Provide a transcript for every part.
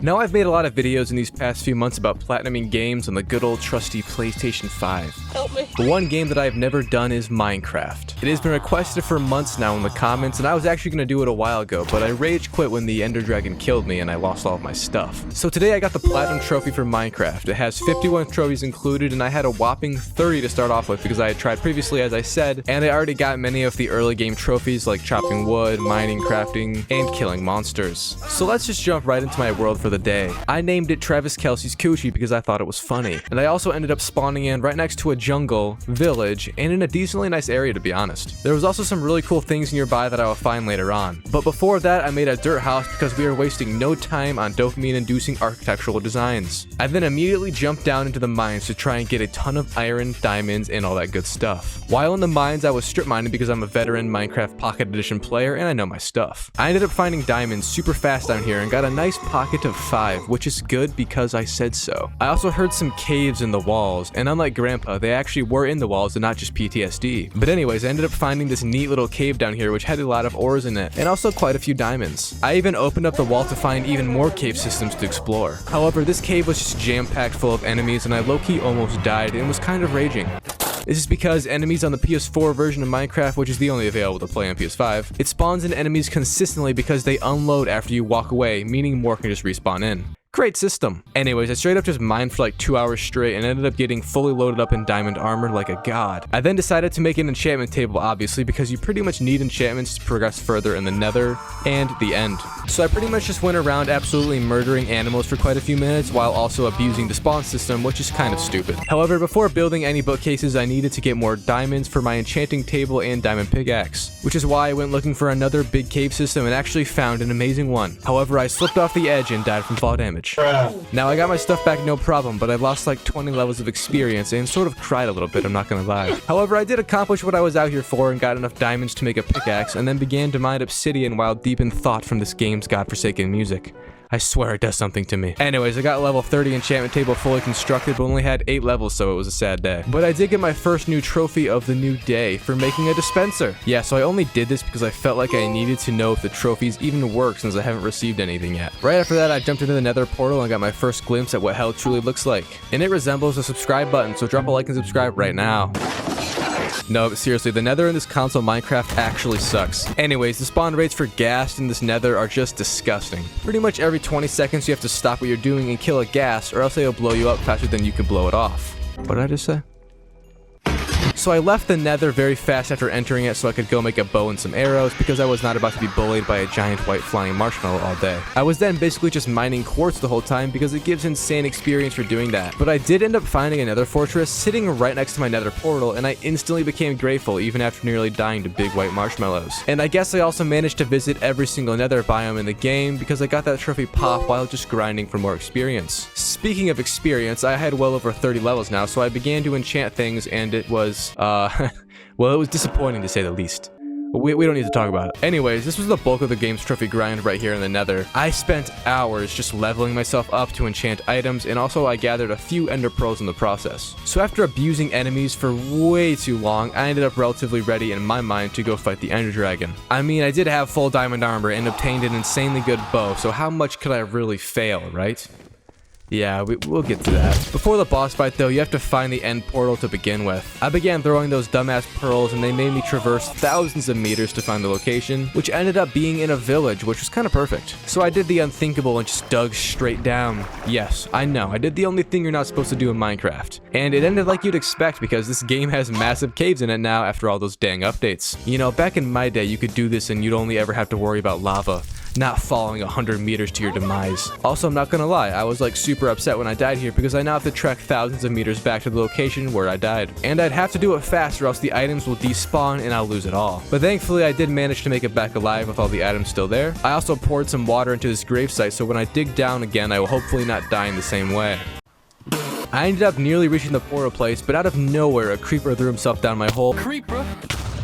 Now I've made a lot of videos in these past few months about platinuming games on the good old trusty PlayStation 5. Help me. The one game that I've never done is Minecraft. It has been requested for months now in the comments, and I was actually going to do it a while ago, but I rage quit when the Ender Dragon killed me and I lost all of my stuff. So today I got the Platinum Trophy for Minecraft. It has 51 trophies included, and I had a whopping 30 to start off with because I had tried previously, as I said, and I already got many of the early game trophies like chopping wood, mining, crafting, and killing monsters. So let's just jump right into my world for the day. I named it Travis Kelce's Coochie because I thought it was funny, and I also ended up spawning in right next to a jungle, village, and in a decently nice area, to be honest. There was also some really cool things nearby that I will find later on. But before that, I made a dirt house because we were wasting no time on dopamine-inducing architectural designs. I then immediately jumped down into the mines to try and get a ton of iron, diamonds, and all that good stuff. While in the mines, I was strip mining because I'm a veteran Minecraft Pocket Edition player and I know my stuff. I ended up finding diamonds super fast down here and got a nice pocket of 5, which is good because I said so. I also heard some caves in the walls, and unlike Grandpa, they actually were in the walls and not just PTSD. But anyways, I ended up finding this neat little cave down here which had a lot of ores in it, and also quite a few diamonds. I even opened up the wall to find even more cave systems to explore. However, this cave was just jam-packed full of enemies and I low-key almost died and was kind of raging. This is because enemies on the PS4 version of Minecraft, which is the only available to play on PS5, it spawns in enemies consistently because they unload after you walk away, meaning more can just respawn in. Great system. Anyways, I straight up just mined for like 2 hours straight and ended up getting fully loaded up in diamond armor like a god. I then decided to make an enchantment table, obviously, because you pretty much need enchantments to progress further in the nether and the end. So I pretty much just went around absolutely murdering animals for quite a few minutes while also abusing the spawn system, which is kind of stupid. However, before building any bookcases, I needed to get more diamonds for my enchanting table and diamond pickaxe, which is why I went looking for another big cave system and actually found an amazing one. However, I slipped off the edge and died from fall damage. Now I got my stuff back no problem, but I lost like 20 levels of experience and sort of cried a little bit, I'm not gonna lie. However, I did accomplish what I was out here for and got enough diamonds to make a pickaxe and then began to mine obsidian while deep in thought from this game's godforsaken music. I swear it does something to me. Anyways, I got level 30 enchantment table fully constructed, but only had 8 levels, so it was a sad day. But I did get my first new trophy of the new day for making a dispenser. Yeah, so I only did this because I felt like I needed to know if the trophies even work since I haven't received anything yet. Right after that, I jumped into the nether portal and got my first glimpse at what hell truly looks like. And it resembles a subscribe button, so drop a like and subscribe right now. No, but seriously, the nether in this console Minecraft actually sucks. Anyways, the spawn rates for ghast in this nether are just disgusting. Pretty much every 20 seconds you have to stop what you're doing and kill a ghast, or else they'll blow you up faster than you can blow it off. What did I just say? So I left the nether very fast after entering it so I could go make a bow and some arrows because I was not about to be bullied by a giant white flying marshmallow all day. I was then basically just mining quartz the whole time because it gives insane experience for doing that. But I did end up finding another fortress sitting right next to my nether portal, and I instantly became grateful even after nearly dying to big white marshmallows. And I guess I also managed to visit every single nether biome in the game because I got that trophy pop while just grinding for more experience. Speaking of experience, I had well over 30 levels now, so I began to enchant things and it was well, it was disappointing to say the least. We don't need to talk about it. Anyways, this was the bulk of the game's trophy grind right here in the nether. I spent hours just leveling myself up to enchant items, and also I gathered a few ender pearls in the process. So after abusing enemies for way too long, I ended up relatively ready in my mind to go fight the Ender Dragon. I mean, I did have full diamond armor and obtained an insanely good bow, so how much could I really fail, right? Yeah, we'll get to that. Before the boss fight though, you have to find the end portal to begin with. I began throwing those dumbass pearls and they made me traverse thousands of meters to find the location, which ended up being in a village, which was kind of perfect. So I did the unthinkable and just dug straight down. Yes, I know, I did the only thing you're not supposed to do in Minecraft. And it ended like you'd expect because this game has massive caves in it now after all those dang updates. You know, back in my day, you could do this and you'd only ever have to worry about lava not falling 100 meters to your demise. Also, I'm not gonna lie, I was like super upset when I died here because I now have to trek thousands of meters back to the location where I died. And I'd have to do it fast or else the items will despawn and I'll lose it all. But thankfully I did manage to make it back alive with all the items still there. I also poured some water into this gravesite so when I dig down again I will hopefully not die in the same way. I ended up nearly reaching the portal place, but out of nowhere a creeper threw himself down my hole. Creeper.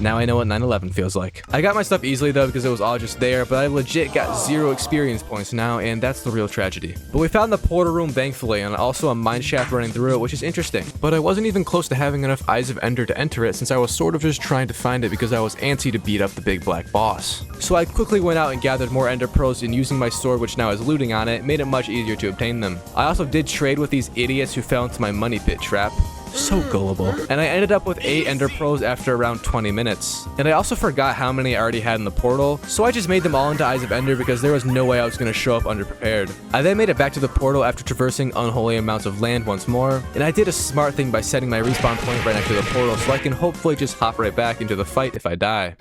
Now I know what 9/11 feels like. I got my stuff easily though because it was all just there, but I legit got 0 experience points now, and that's the real tragedy. But we found the portal room thankfully, and also a mine shaft running through it, which is interesting. But I wasn't even close to having enough Eyes of Ender to enter it, since I was sort of just trying to find it because I was antsy to beat up the big black boss. So I quickly went out and gathered more Ender Pearls, and using my sword, which now has looting on it, made it much easier to obtain them. I also did trade with these idiots who fell into my money pit trap. So gullible. And I ended up with 8 Ender Pearls after around 20 minutes. And I also forgot how many I already had in the portal, so I just made them all into Eyes of Ender because there was no way I was going to show up underprepared. I then made it back to the portal after traversing unholy amounts of land once more, and I did a smart thing by setting my respawn point right next to the portal so I can hopefully just hop right back into the fight if I die.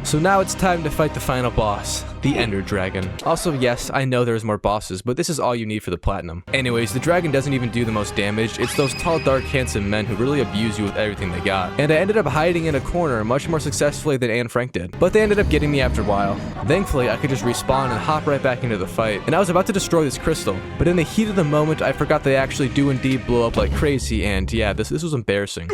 So now it's time to fight the final boss, the Ender Dragon. Also, yes, I know there's more bosses, but this is all you need for the platinum. Anyways, the dragon doesn't even do the most damage. It's those tall, dark, handsome men who really abuse you with everything they got. And I ended up hiding in a corner much more successfully than Anne Frank did. But they ended up getting me after a while. Thankfully, I could just respawn and hop right back into the fight. And I was about to destroy this crystal, but in the heat of the moment, I forgot they actually do indeed blow up like crazy, and yeah, this was embarrassing.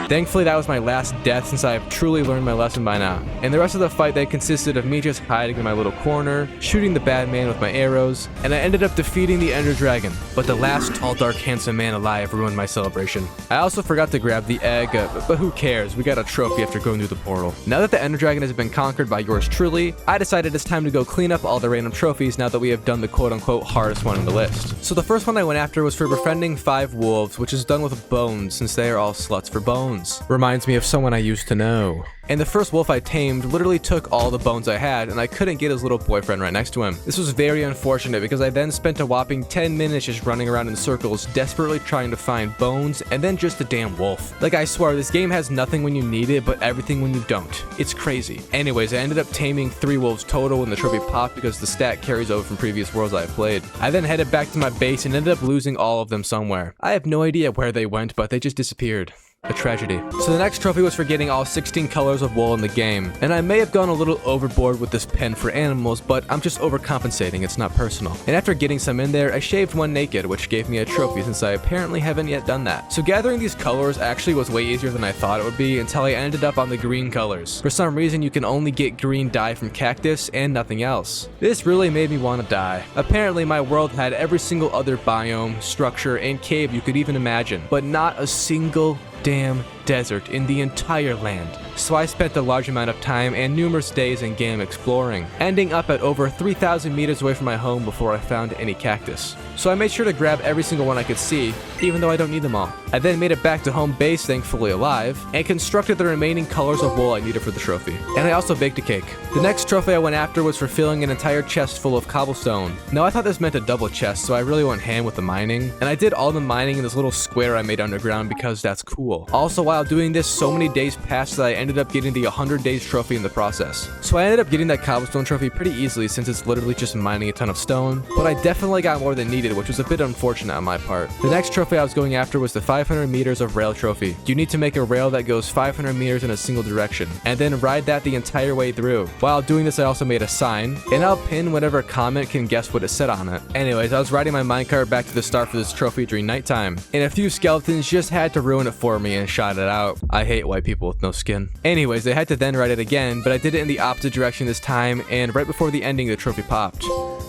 Thankfully, that was my last death since I have truly learned my lesson by now. And the rest of the fight that consisted of me just hiding in my little corner, shooting the bad man with my arrows, and I ended up defeating the Ender Dragon. But the last tall, dark, handsome man alive ruined my celebration. I also forgot to grab the egg, but who cares? We got a trophy after going through the portal. Now that the Ender Dragon has been conquered by yours truly, I decided it's time to go clean up all the random trophies now that we have done the quote-unquote hardest one in the list. So the first one I went after was for befriending 5 wolves, which is done with bones since they are all sluts for bones. Reminds me of someone I used to know. And the first wolf I tamed literally took all the bones I had, and I couldn't get his little boyfriend right next to him. This was very unfortunate because I then spent a whopping 10 minutes just running around in circles, desperately trying to find bones, and then just a damn wolf. Like, I swear, this game has nothing when you need it, but everything when you don't. It's crazy. Anyways, I ended up taming 3 wolves total when the trophy popped because the stat carries over from previous worlds I have played. I then headed back to my base and ended up losing all of them somewhere. I have no idea where they went, but they just disappeared. A tragedy. So the next trophy was for getting all 16 colors of wool in the game, and I may have gone a little overboard with this pen for animals, but I'm just overcompensating, it's not personal. And after getting some in there, I shaved one naked, which gave me a trophy since I apparently haven't yet done that. So gathering these colors actually was way easier than I thought it would be until I ended up on the green colors. For some reason, you can only get green dye from cactus and nothing else. This really made me want to die. Apparently my world had every single other biome, structure, and cave you could even imagine, but not a single damn desert in the entire land. So I spent a large amount of time and numerous days in game exploring, ending up at over 3,000 meters away from my home before I found any cactus. So I made sure to grab every single one I could see, even though I don't need them all. I then made it back to home base, thankfully alive, and constructed the remaining colors of wool I needed for the trophy. And I also baked a cake. The next trophy I went after was for filling an entire chest full of cobblestone. Now I thought this meant a double chest, so I really went ham with the mining, and I did all the mining in this little square I made underground because that's cool. Also, while doing this, so many days passed that I ended up getting the 100 days trophy in the process. So I ended up getting that cobblestone trophy pretty easily since it's literally just mining a ton of stone, but I definitely got more than needed, which was a bit unfortunate on my part. The next trophy I was going after was the 500 meters of rail trophy. You need to make a rail that goes 500 meters in a single direction, and then ride that the entire way through. While doing this, I also made a sign, and I'll pin whatever comment can guess what it said on it. Anyways, I was riding my minecart back to the start for this trophy during nighttime, and a few skeletons just had to ruin it for me and shot it out. I hate white people with no skin. Anyways, I had to then ride it again, but I did it in the opposite direction this time, and right before the ending, the trophy popped.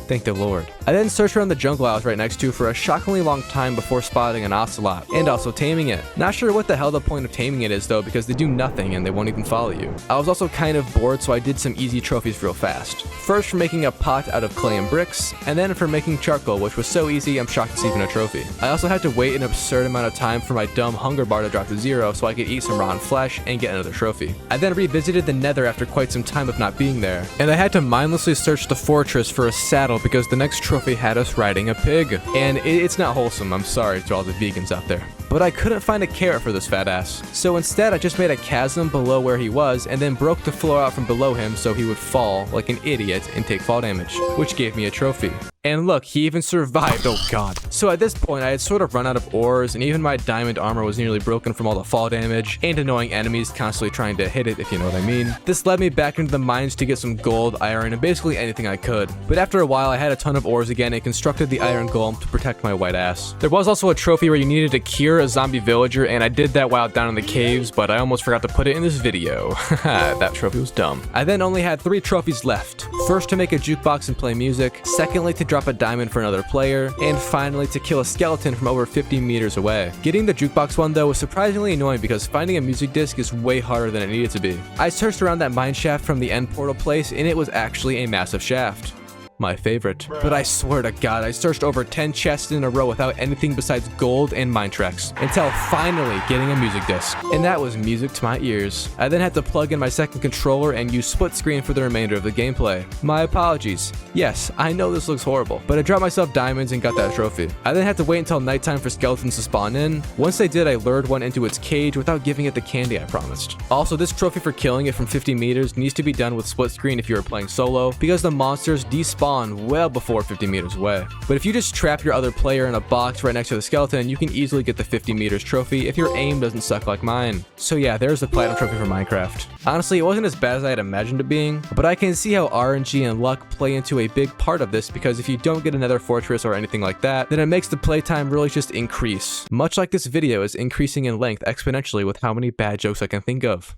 Thank the Lord. I then searched around the jungle I was right next to for a shockingly long time before spotting an ocelot, and also taming it. Not sure what the hell the point of taming it is though, because they do nothing and they won't even follow you. I was also kind of bored, so I did some easy trophies real fast. First for making a pot out of clay and bricks, and then for making charcoal, which was so easy I'm shocked it's even a trophy. I also had to wait an absurd amount of time for my dumb hunger bar to drop to 0 so I could eat some rotten flesh and get another trophy. I then revisited the nether after quite some time of not being there, and I had to mindlessly search the fortress for a saddle because the next trophy had us riding a pig. And it's not wholesome, I'm sorry to all the vegans out there. But I couldn't find a carrot for this fat ass. So instead I just made a chasm below where he was and then broke the floor out from below him so he would fall like an idiot and take fall damage, which gave me a trophy. And look, he even survived, oh god. So at this point, I had sort of run out of ores, and even my diamond armor was nearly broken from all the fall damage, and annoying enemies constantly trying to hit it, if you know what I mean. This led me back into the mines to get some gold, iron, and basically anything I could. But after a while, I had a ton of ores again and constructed the iron golem to protect my white ass. There was also a trophy where you needed to cure a zombie villager, and I did that while down in the caves, but I almost forgot to put it in this video. That trophy was dumb. I then only had 3 trophies left. First, to make a jukebox and play music. Secondly, to drop a diamond for another player. And finally, to kill a skeleton from over 50 meters away. Getting the jukebox one though was surprisingly annoying because finding a music disc is way harder than it needed to be. I searched around that mine shaft from the end portal place, and it was actually a massive shaft. My favorite. But I swear to God, I searched over 10 chests in a row without anything besides gold and mine tracks, until finally getting a music disc. And that was music to my ears. I then had to plug in my second controller and use split screen for the remainder of the gameplay. My apologies. Yes, I know this looks horrible, but I dropped myself diamonds and got that trophy. I then had to wait until nighttime for skeletons to spawn in. Once they did, I lured one into its cage without giving it the candy I promised. Also, this trophy for killing it from 50 meters needs to be done with split screen if you are playing solo, because the monsters despawn well before 50 meters away. But if you just trap your other player in a box right next to the skeleton, you can easily get the 50 meters trophy if your aim doesn't suck like mine. So yeah, there's the platinum trophy for Minecraft. Honestly, it wasn't as bad as I had imagined it being, but I can see how RNG and luck play into a big part of this, because if you don't get another fortress or anything like that, then it makes the playtime really just increase. Much like this video is increasing in length exponentially with how many bad jokes I can think of.